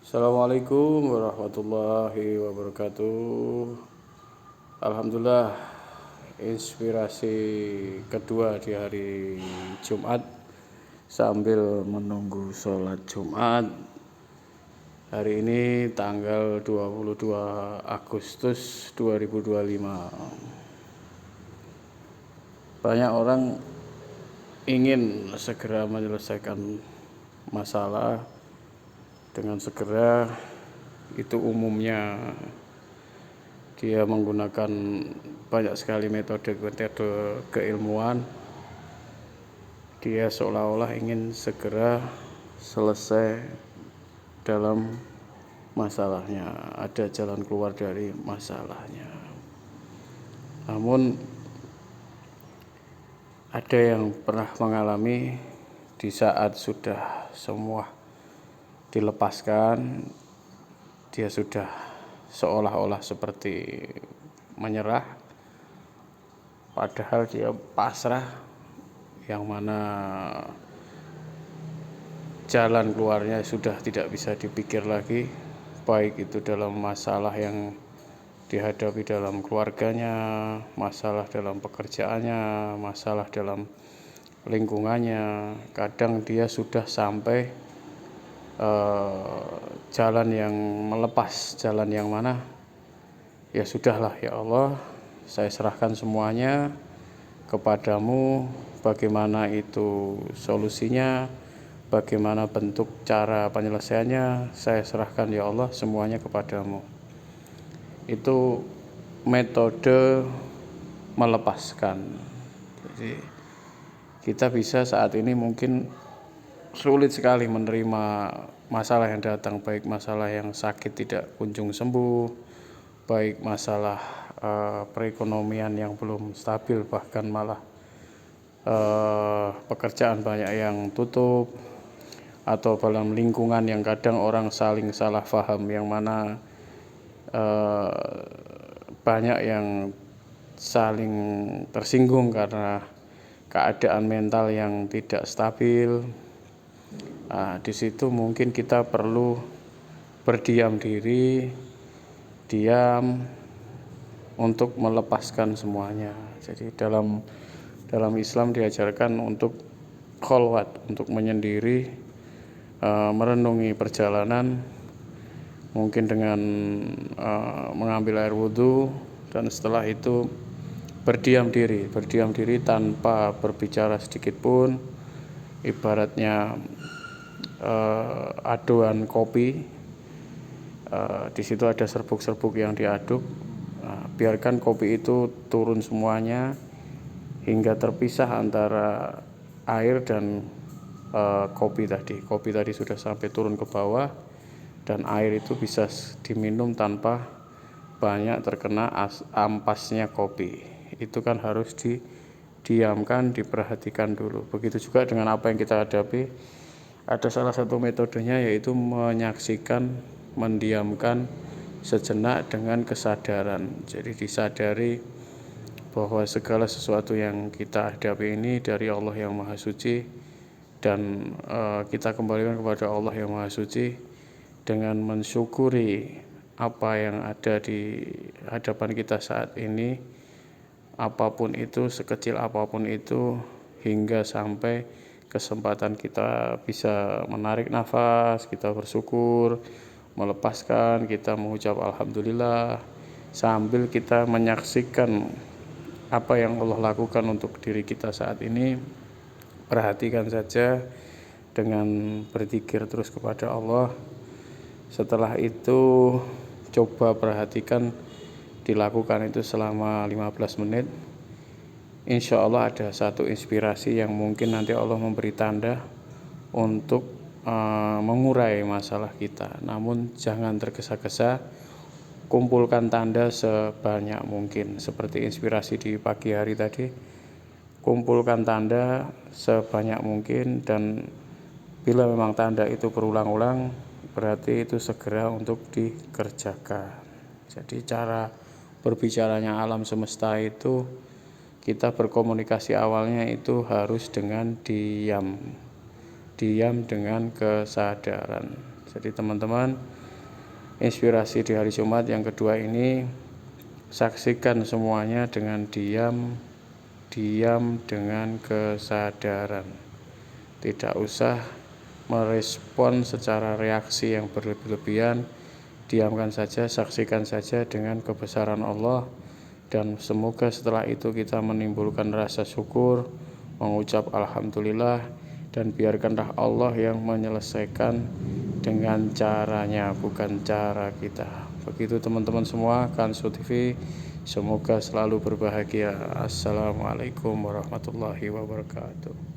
Assalamualaikum warahmatullahi wabarakatuh. Alhamdulillah, inspirasi kedua di hari Jumat sambil menunggu sholat Jumat. Hari ini tanggal 22 Agustus 2025. Banyak orang ingin segera menyelesaikan masalah dengan segera. Itu umumnya dia menggunakan banyak sekali metode keilmuan. Dia seolah-olah ingin segera selesai dalam masalahnya, ada jalan keluar dari masalahnya. Namun ada yang pernah mengalami di saat sudah semua dilepaskan, dia sudah seolah-olah seperti menyerah, padahal dia pasrah, yang mana jalan keluarnya sudah tidak bisa dipikir lagi, baik itu dalam masalah yang dihadapi dalam keluarganya, masalah dalam pekerjaannya, masalah dalam lingkungannya. Kadang dia sudah sampai jalan yang melepas, jalan yang mana ya sudahlah, ya Allah, saya serahkan semuanya kepadamu. Bagaimana itu solusinya, bagaimana bentuk cara penyelesaiannya, saya serahkan ya Allah, semuanya kepadamu. Itu metode melepaskan. Jadi kita bisa saat ini mungkin sulit sekali menerima masalah yang datang, baik masalah yang sakit tidak kunjung sembuh, baik masalah perekonomian yang belum stabil, bahkan malah pekerjaan banyak yang tutup, atau dalam lingkungan yang kadang orang saling salah paham, yang mana banyak yang saling tersinggung karena keadaan mental yang tidak stabil. Di situ mungkin kita perlu berdiam diri, diam untuk melepaskan semuanya. Jadi dalam Islam diajarkan untuk kholwat, untuk menyendiri, merenungi perjalanan, mungkin dengan mengambil air wudhu, dan setelah itu berdiam diri tanpa berbicara sedikit pun. Ibaratnya aduan kopi, di situ ada serbuk-serbuk yang diaduk. Biarkan kopi itu turun semuanya hingga terpisah antara air dan kopi tadi. Kopi tadi sudah sampai turun ke bawah, dan air itu bisa diminum tanpa banyak terkena ampasnya kopi. Itu kan harus didiamkan, diperhatikan dulu. Begitu juga dengan apa yang kita hadapi. Ada salah satu metodenya, yaitu menyaksikan, mendiamkan sejenak dengan kesadaran. Jadi disadari bahwa segala sesuatu yang kita hadapi ini dari Allah yang Maha Suci, dan kita kembalikan kepada Allah yang Maha Suci dengan mensyukuri apa yang ada di hadapan kita saat ini, apapun itu, sekecil apapun itu, hingga sampai kesempatan kita bisa menarik nafas, kita bersyukur, melepaskan, kita mengucap alhamdulillah, sambil kita menyaksikan apa yang Allah lakukan untuk diri kita saat ini. Perhatikan saja dengan berzikir terus kepada Allah. Setelah itu coba perhatikan, dilakukan itu selama 15 menit. Insya Allah ada satu inspirasi yang mungkin nanti Allah memberi tanda untuk mengurai masalah kita. Namun jangan tergesa-gesa, kumpulkan tanda sebanyak mungkin. Seperti inspirasi di pagi hari tadi, kumpulkan tanda sebanyak mungkin, dan bila memang tanda itu berulang-ulang, berarti itu segera untuk dikerjakan. Jadi cara berbicaranya alam semesta itu, kita berkomunikasi awalnya itu harus dengan diam dengan kesadaran. Jadi teman-teman, inspirasi di hari Jumat yang kedua ini, saksikan semuanya dengan diam dengan kesadaran. Tidak usah merespon secara reaksi yang berlebihan, diamkan saja, saksikan saja dengan kebesaran Allah, dan semoga setelah itu kita menimbulkan rasa syukur, mengucap alhamdulillah, dan biarkanlah Allah yang menyelesaikan dengan caranya, bukan cara kita. Begitu teman-teman semua, Kansu TV, semoga selalu berbahagia. Assalamualaikum warahmatullahi wabarakatuh.